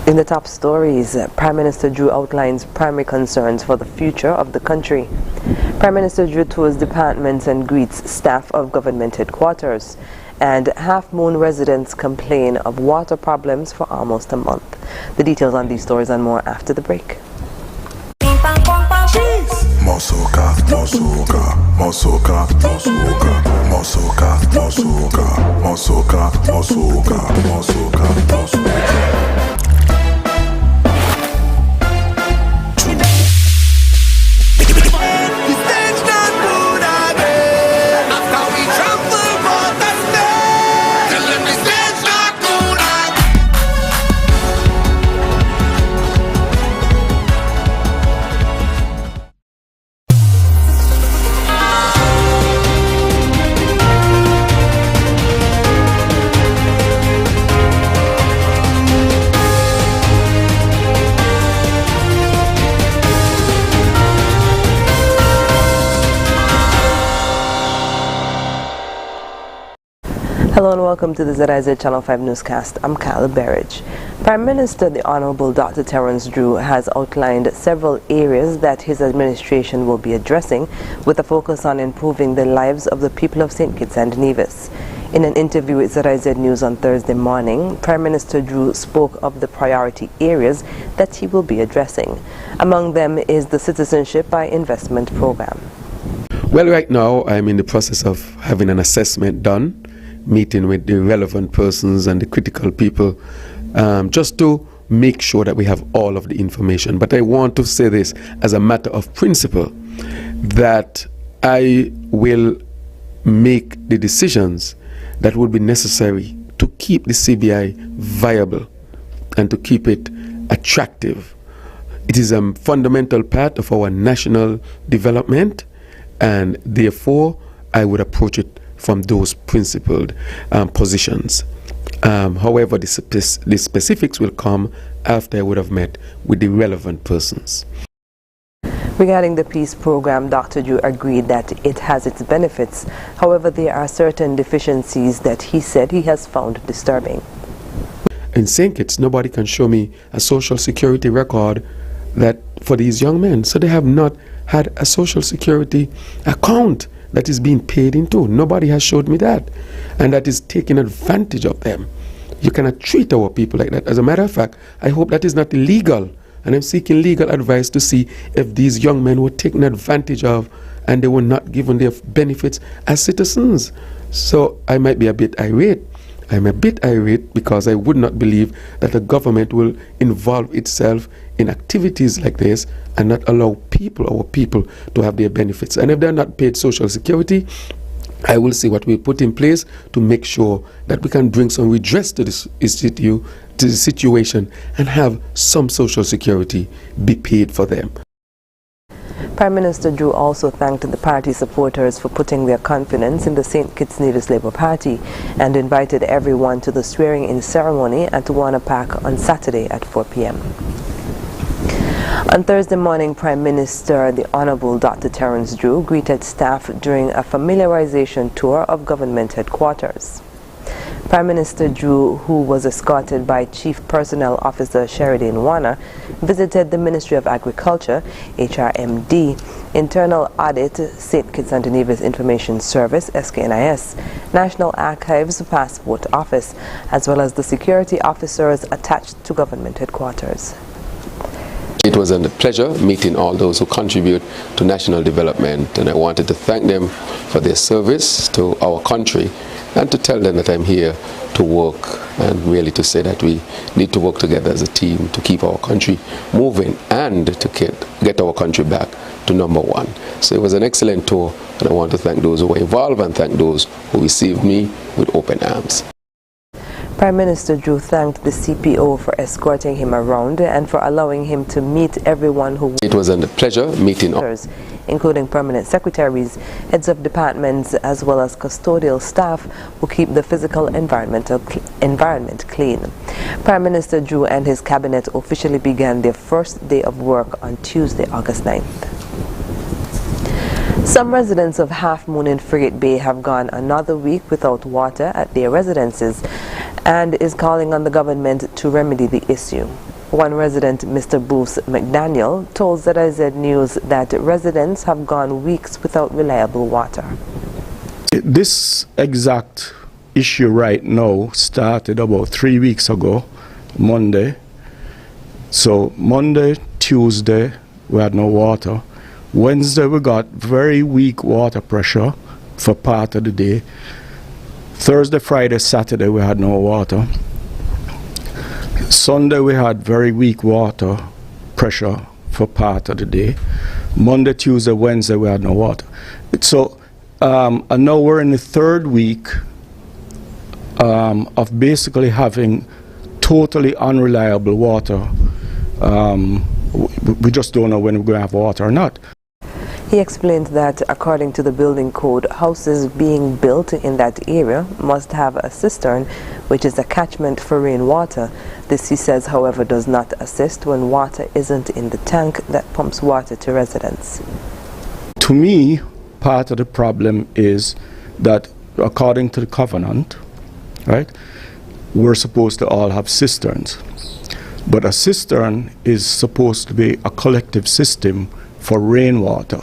In the top stories, Prime Minister Drew outlines primary concerns for the future of the country. Prime Minister Drew tours departments and greets staff of government headquarters. And Half Moon residents complain of water problems for almost a month. The details on these stories and more after the break. Hello and welcome to the ZIZ Channel 5 newscast. I'm Kyle Berridge. Prime Minister the Honorable Dr. Terence Drew has outlined several areas that his administration will be addressing with a focus on improving the lives of the people of St. Kitts and Nevis. In an interview with ZIZ News on Thursday morning, Prime Minister Drew spoke of the priority areas that he will be addressing. Among them is the Citizenship by Investment program. Well, right now I'm in the process of having an assessment done, meeting with the relevant persons and the critical people, just to make sure that we have all of the information. But I want to say this as a matter of principle, that I will make the decisions that would be necessary to keep the CBI viable and to keep it attractive. It is a fundamental part of our national development, and therefore I would approach it from those principled positions. However, the specifics will come after I would have met with the relevant persons. Regarding the peace program, Dr. Drew agreed that it has its benefits. However, there are certain deficiencies that he said he has found disturbing. In St. Kitts, nobody can show me a social security record that for these young men. So they have not had a social security account that is being paid into. Nobody has showed me that. And that is taking advantage of them. You cannot treat our people like that. As a matter of fact, I hope that is not illegal. And I'm seeking legal advice to see if these young men were taken advantage of and they were not given their benefits as citizens. So I might be a bit irate. I'm a bit irate because I would not believe that the government will involve itself in activities like this and not allow our people to have their benefits. And if they're not paid social security, I will see what we put in place to make sure that we can bring some redress to the situation and have some social security be paid for them. Prime Minister Drew also thanked the party supporters for putting their confidence in the St. Kitts Nevis Labour Party and invited everyone to the swearing-in ceremony at Warner Park on Saturday at 4 p.m. On Thursday morning, Prime Minister the Honorable Dr. Terence Drew greeted staff during a familiarization tour of government headquarters. Prime Minister Drew, who was escorted by Chief Personnel Officer Sheridan Warner, visited the Ministry of Agriculture, HRMD, Internal Audit, St. Kitts and Nevis Information Service, SKNIS, National Archives Passport Office, as well as the security officers attached to government headquarters. It was a pleasure meeting all those who contribute to national development, and I wanted to thank them for their service to our country and to tell them that I'm here to work and really to say that we need to work together as a team to keep our country moving and to get our country back to #1. So it was an excellent tour, and I want to thank those who were involved and thank those who received me with open arms. Prime Minister Drew thanked the CPO for escorting him around and for allowing him to meet everyone who... It was a pleasure meeting others, including permanent secretaries, heads of departments, as well as custodial staff who keep the physical environment clean. Prime Minister Drew and his cabinet officially began their first day of work on Tuesday, August 9th. Some residents of Half Moon in Frigate Bay have gone another week without water at their residences and is calling on the government to remedy the issue. One resident, Mr. Bruce McDaniel, told ZIZ News that residents have gone weeks without reliable water. This exact issue right now started about 3 weeks ago, Monday. So Monday, Tuesday, we had no water. Wednesday, we got very weak water pressure for part of the day. Thursday, Friday, Saturday, we had no water. Sunday, we had very weak water pressure for part of the day. Monday, Tuesday, Wednesday, we had no water. So, and now we're in the third week of basically having totally unreliable water. We just don't know when we're going to have water or not. He explained that according to the building code, houses being built in that area must have a cistern, which is a catchment for rainwater. This, he says, however, does not assist when water isn't in the tank that pumps water to residents. To me, part of the problem is that according to the covenant, right, we're supposed to all have cisterns. But a cistern is supposed to be a collective system for rainwater,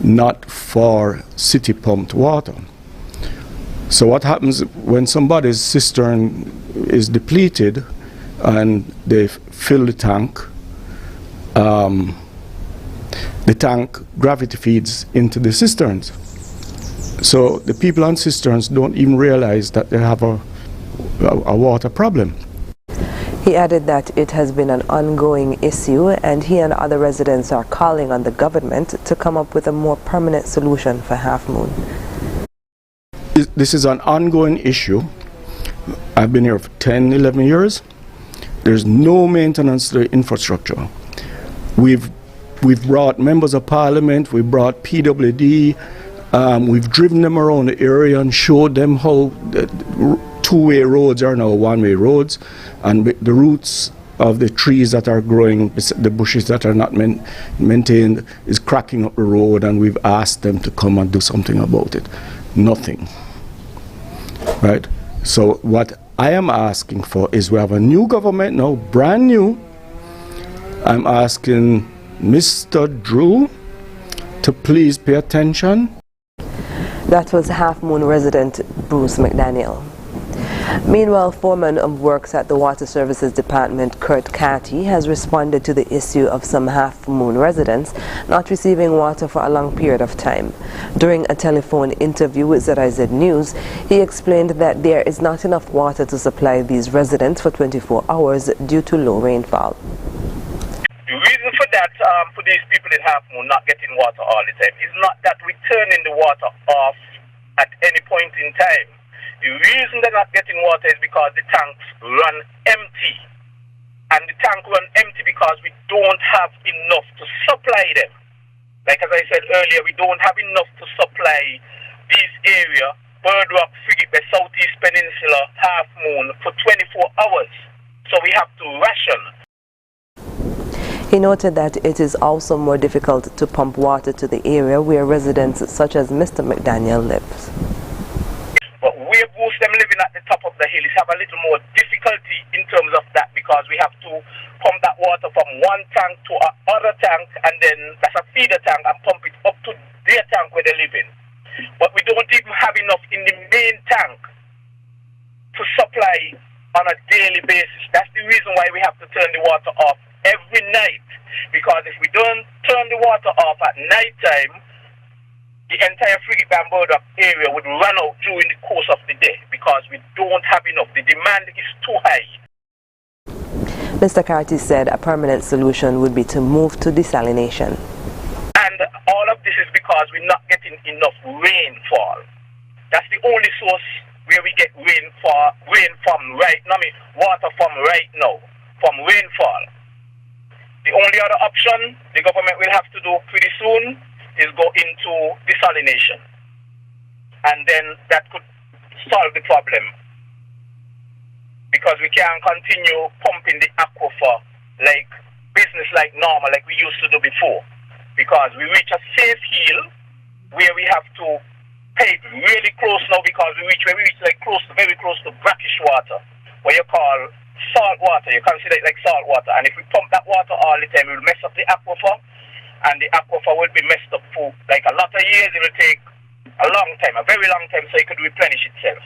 not for city pumped water. So what happens when somebody's cistern is depleted and they fill the tank gravity feeds into the cisterns. So the people on cisterns don't even realize that they have a water problem. He added that it has been an ongoing issue and he and other residents are calling on the government to come up with a more permanent solution for Half Moon. This is an ongoing issue. I've been here for 10, 11 years. There's no maintenance to the infrastructure. We've brought members of parliament, we've brought PWD, we've driven them around the area and showed them how two-way roads are now one-way roads, and the roots of the trees that are growing, the bushes that are not maintained, is cracking up the road, and we've asked them to come and do something about it. Nothing. Right? So what I am asking for is, we have a new government now, brand new. I'm asking Mr. Drew to please pay attention. That was Half Moon resident Bruce McDaniel. Meanwhile, foreman of works at the Water Services Department, Kurt Carty, has responded to the issue of some Half Moon residents not receiving water for a long period of time. During a telephone interview with ZIZ News, he explained that there is not enough water to supply these residents for 24 hours due to low rainfall. The reason for that, for these people in Half Moon not getting water all the time, is not that we're turning the water off at any point in time. The reason they're not getting water is because the tanks run empty. And the tank run empty because we don't have enough to supply them. Like as I said earlier, we don't have enough to supply this area, Bird Rock, Frigate Bay, Southeast Peninsula, Half Moon, for 24 hours. So we have to ration. He noted that it is also more difficult to pump water to the area where residents such as Mr. McDaniel lives. But where most them living at the top of the hill is have a little more difficulty in terms of that, because we have to pump that water from one tank to another tank, and then that's a feeder tank, and pump it up to their tank where they live in. But we don't even have enough in the main tank to supply on a daily basis. That's the reason why we have to turn the water off every night, because if we don't turn the water off at night time, the entire Frigate Bay and Bird Rock area would run out during the course of the day, because we don't have enough. The demand is too high. Mr. Carty said a permanent solution would be to move to desalination. And all of this is because we're not getting enough rainfall. That's the only source where we get rain from right now, water from right now, from rainfall. The only other option the government will have to do pretty soon is go into desalination. And then that could solve the problem. Because we can't continue pumping the aquifer like business like normal, like we used to do before. Because we reach a safe hill where we have to pay really close now, because we reach like very close to brackish water, what you call salt water. You consider it like salt water. And if we pump that water all the time, it will mess up the aquifer, and the aquifer will be messed up for like a lot of years. It will take a long time, a very long time, so it could replenish itself.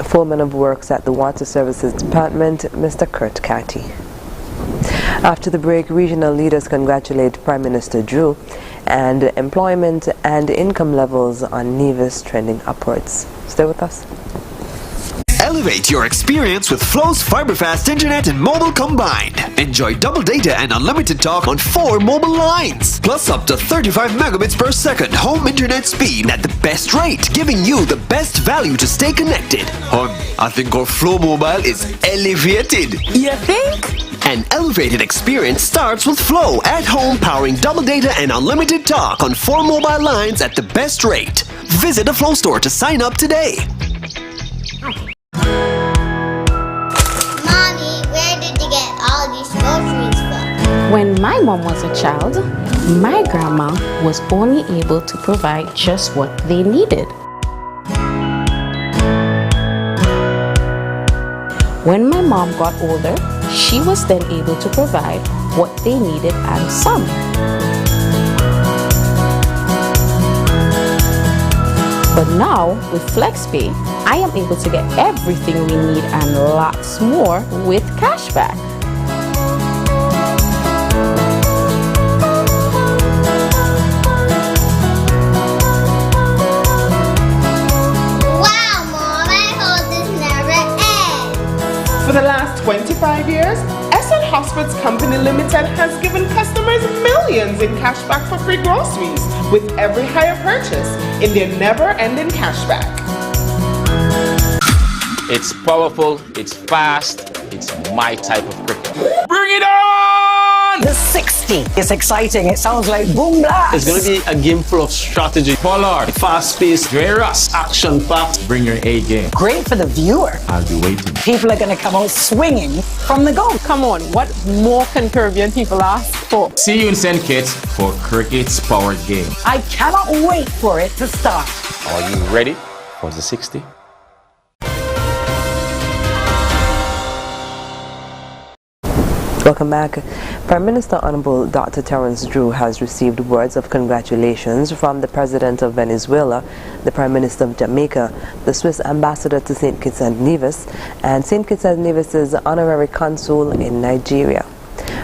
Foreman of Works at the Water Services Department, Mr. Kurt Catty. After the break, regional leaders congratulate Prime Minister Drew, and employment and income levels on Nevis trending upwards. Stay with us. Elevate your experience with Flow's fiber-fast internet and mobile combined. Enjoy double data and unlimited talk on 4 mobile lines, plus up to 35 megabits per second home internet speed at the best rate, giving you the best value to stay connected. I think our Flow mobile is elevated. You think? An elevated experience starts with Flow at home, powering double data and unlimited talk on 4 mobile lines at the best rate. Visit a Flow store to sign up today. Mommy, where did you get all these groceries from? When my mom was a child, my grandma was only able to provide just what they needed. When my mom got older, she was then able to provide what they needed and some. But now, with FlexPay, I am able to get everything we need and lots more with cashback. Wow, Mom, I hope this never ends. For the last 25 years, SN Hospice Company Limited has given customers millions in cashback for free groceries with every hire purchase in their never-ending cashback. It's powerful, it's fast, it's my type of cricket. Bring it on! The 60 is exciting. It sounds like boom blast. It's going to be a game full of strategy. Pollard, fast-paced, various, action-packed. Bring your A game. Great for the viewer. I'll be waiting. People are going to come out swinging from the goal. Come on, what more can Caribbean people ask for? See you in St. Kitts for Cricket's Powered Game. I cannot wait for it to start. Are you ready for the 60? Welcome back. Prime Minister Honorable Dr. Terence Drew has received words of congratulations from the President of Venezuela, the Prime Minister of Jamaica, the Swiss Ambassador to St. Kitts and Nevis, and St. Kitts and Nevis's Honorary Consul in Nigeria.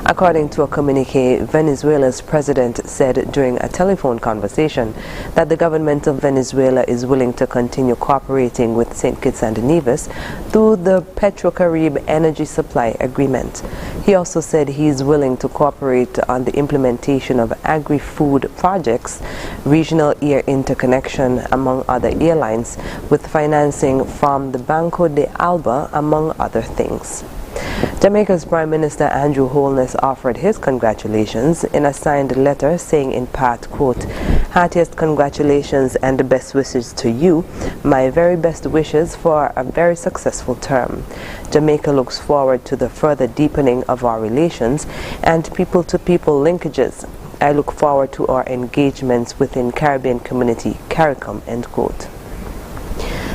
According to a communique, Venezuela's president said during a telephone conversation that the government of Venezuela is willing to continue cooperating with St. Kitts and Nevis through the Petrocaribe Energy Supply Agreement. He also said he is willing to cooperate on the implementation of agri-food projects, regional air interconnection, among other airlines, with financing from the Banco de Alba, among other things. Jamaica's Prime Minister Andrew Holness offered his congratulations in a signed letter saying in part, quote, "Heartiest congratulations and best wishes to you. My very best wishes for a very successful term. Jamaica looks forward to the further deepening of our relations and people-to-people linkages. I look forward to our engagements within Caribbean community, CARICOM," end quote.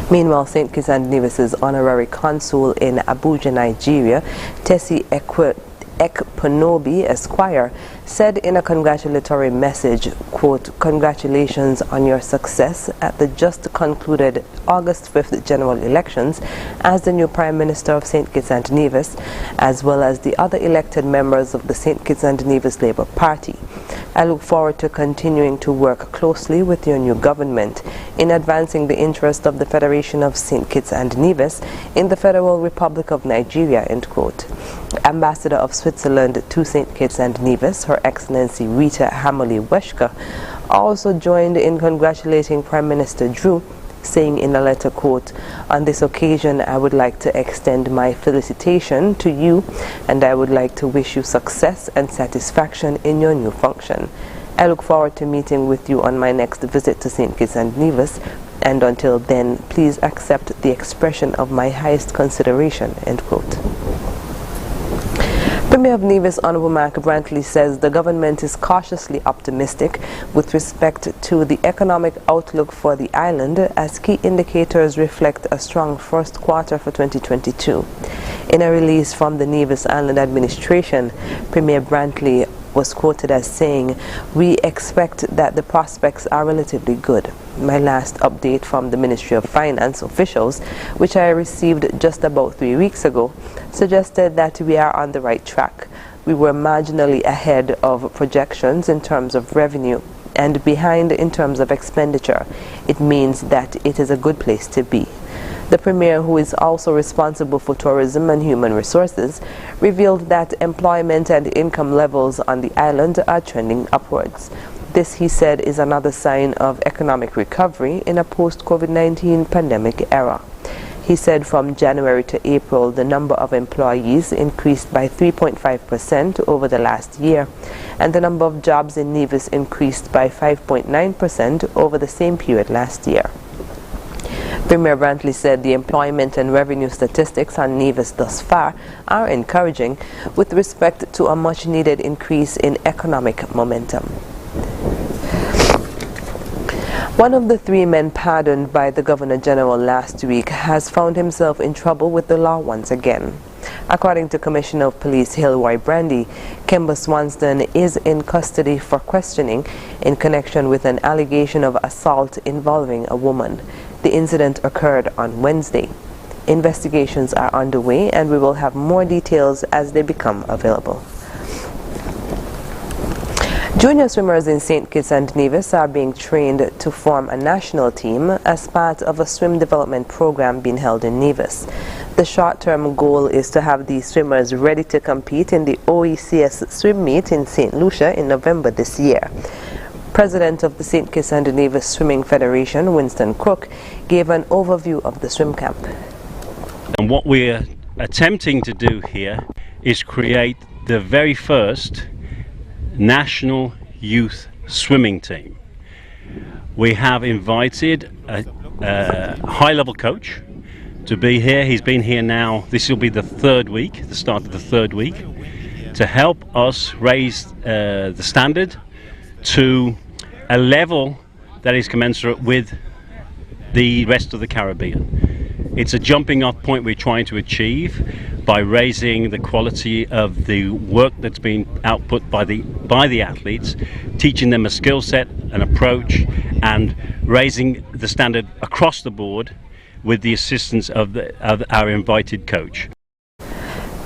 Meanwhile, St. Kitts and Nevis's Honorary Consul in Abuja, Nigeria, Tessie Ekponobi Esquire, said in a congratulatory message, quote, "Congratulations on your success at the just concluded August 5th general elections as the new Prime Minister of St. Kitts and Nevis, as well as the other elected members of the St. Kitts and Nevis Labour Party. I look forward to continuing to work closely with your new government in advancing the interest of the Federation of St. Kitts and Nevis in the Federal Republic of Nigeria," end quote. Ambassador of Switzerland to St. Kitts and Nevis, Her Excellency Rita Hammerly-Weshka, also joined in congratulating Prime Minister Drew, saying in a letter, quote, "On this occasion, I would like to extend my felicitation to you, and I would like to wish you success and satisfaction in your new function. I look forward to meeting with you on my next visit to St. Kitts and Nevis, and until then, please accept the expression of my highest consideration," end quote. Premier of Nevis Honorable Mark Brantley says the government is cautiously optimistic with respect to the economic outlook for the island as key indicators reflect a strong first quarter for 2022. In a release from the Nevis Island Administration, Premier Brantley was quoted as saying, "We expect that the prospects are relatively good." My last update from the Ministry of Finance officials, which I received just about 3 weeks ago, suggested that we are on the right track. We were marginally ahead of projections in terms of revenue and behind in terms of expenditure. It means that it is a good place to be. The Premier, who is also responsible for tourism and human resources, revealed that employment and income levels on the island are trending upwards. This, he said, is another sign of economic recovery in a post-COVID-19 pandemic era. He said from January to April, the number of employees increased by 3.5% over the last year, and the number of jobs in Nevis increased by 5.9% over the same period last year. Premier Brantley said the employment and revenue statistics on Nevis thus far are encouraging with respect to a much-needed increase in economic momentum. One of the 3 men pardoned by the Governor General last week has found himself in trouble with the law once again. According to Commissioner of Police Hilroy Brandy, Kemba Swanston is in custody for questioning in connection with an allegation of assault involving a woman. The incident occurred on Wednesday. Investigations are underway and we will have more details as they become available. Junior swimmers in St. Kitts and Nevis are being trained to form a national team as part of a swim development program being held in Nevis. The short-term goal is to have these swimmers ready to compete in the OECS swim meet in St. Lucia in November this year. President of the St. Kitts and Nevis Swimming Federation, Winston Crook, gave an overview of the swim camp. And what we're attempting to do here is create the very first national youth swimming team. We have invited a high-level coach to be here. He's been here now, this will be the 3rd week, the start of the 3rd week, to help us raise the standard to a level that is commensurate with the rest of the Caribbean. It's a jumping off point we're trying to achieve by raising the quality of the work that's been output by the athletes, teaching them a skill set, an approach, and raising the standard across the board with the assistance of our invited coach.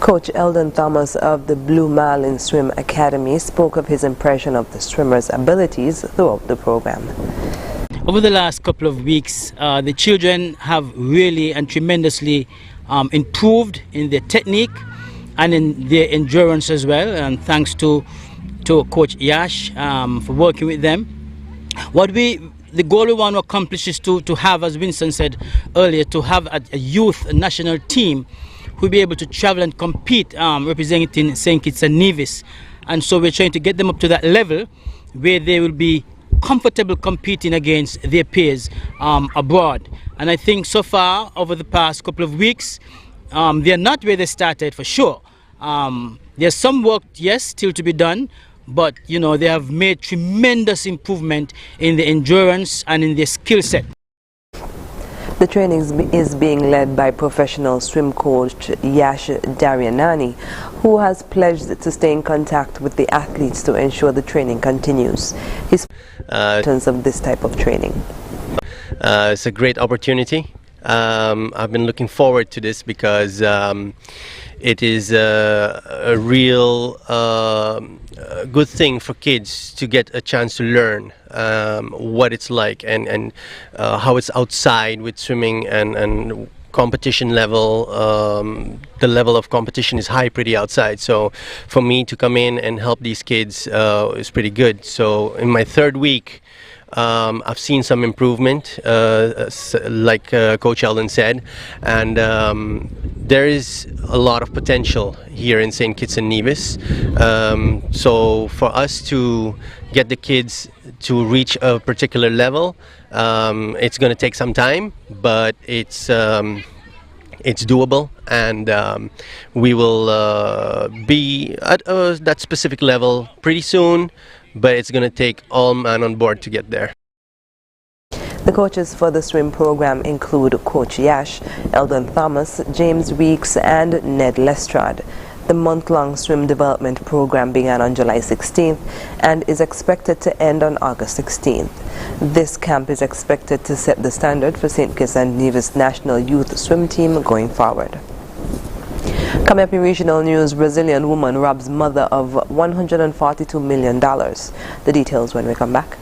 Coach Eldon Thomas of the Blue Marlin Swim Academy spoke of his impression of the swimmers' abilities throughout the program. Over the last couple of weeks, the children have really and tremendously improved in their technique and in their endurance as well, and thanks to Coach Yash for working with them. The goal we want to accomplish is to have, as Winston said earlier, to have a youth national team who will be able to travel and compete representing St. Kitts and Nevis. And so we're trying to get them up to that level where they will be comfortable competing against their peers abroad. And I think so far, over the past couple of weeks, they're not where they started for sure. There's some work, yes, still to be done, but you know, they have made tremendous improvement in the endurance and in their skill set. The training is being led by professional swim coach Yash Daryanani, who has pledged to stay in contact with the athletes to ensure the training continues. His importance of this type of training. It's a great opportunity. I've been looking forward to this because it is a real good thing for kids to get a chance to learn what it's like and how it's outside with swimming and competition level. The level of competition is high pretty outside, so for me to come in and help these kids is pretty good. So in my 3rd week, I've seen some improvement, like Coach Eldon said, and there is a lot of potential here in St. Kitts and Nevis. So for us to get the kids to reach a particular level, it's going to take some time, but it's it's doable, and we will be at that specific level pretty soon, but it's going to take all man on board to get there. The coaches for the swim program include Coach Yash, Eldon Thomas, James Weeks, and Ned Lestrade. The month-long swim development program began on July 16th and is expected to end on August 16th. This camp is expected to set the standard for St. Kitts and Nevis National Youth Swim Team going forward. Coming up in regional news, Brazilian woman robs mother of $142 million. The details when we come back.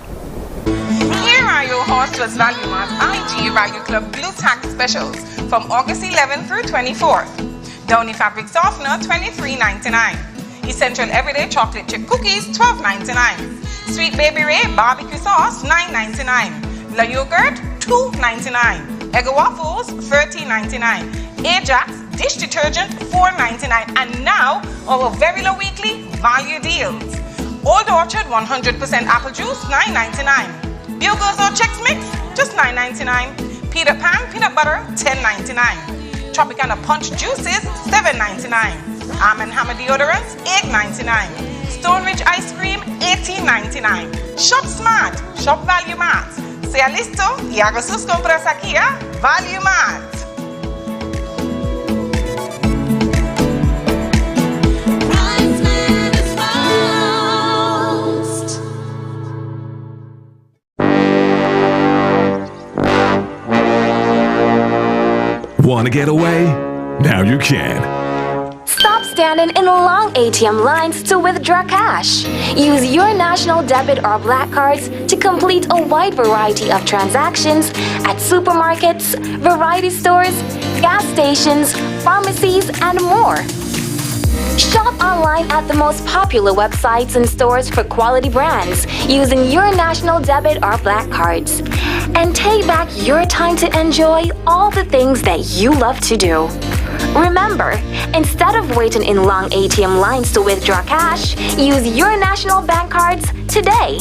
Here are your Horseless Value Mart IG Value Club Blue Tack specials from August 11th through 24th. Downy Fabric Softener, $23.99. Essential Everyday Chocolate Chip Cookies, $12.99. Sweet Baby Ray Barbecue Sauce, $9.99. La Yogurt, $2.99. Eggo Waffles, $13.99. Ajax Dish Detergent, $4.99. And now, our very low weekly value deals. Old Orchard 100% apple juice, $9.99. Bugles or Chex Mix, just $9.99. Peter Pan Peanut Butter, $10.99. Tropicana Punch Juices, $7.99. Arm & Hammer Deodorants, $8.99. Stone Ridge Ice Cream, $18.99. Shop Smart, Shop Value Mart. Sea listo y haga sus compras aquí a Value Mart. Want to get away? Now you can. Stop standing in long ATM lines to withdraw cash. Use your national debit or black cards to complete a wide variety of transactions at supermarkets, variety stores, gas stations, pharmacies, and more. Shop online at the most popular websites and stores for quality brands using your national debit or black cards. And take back your time to enjoy all the things that you love to do. Remember, instead of waiting in long ATM lines to withdraw cash, use your national bank cards today.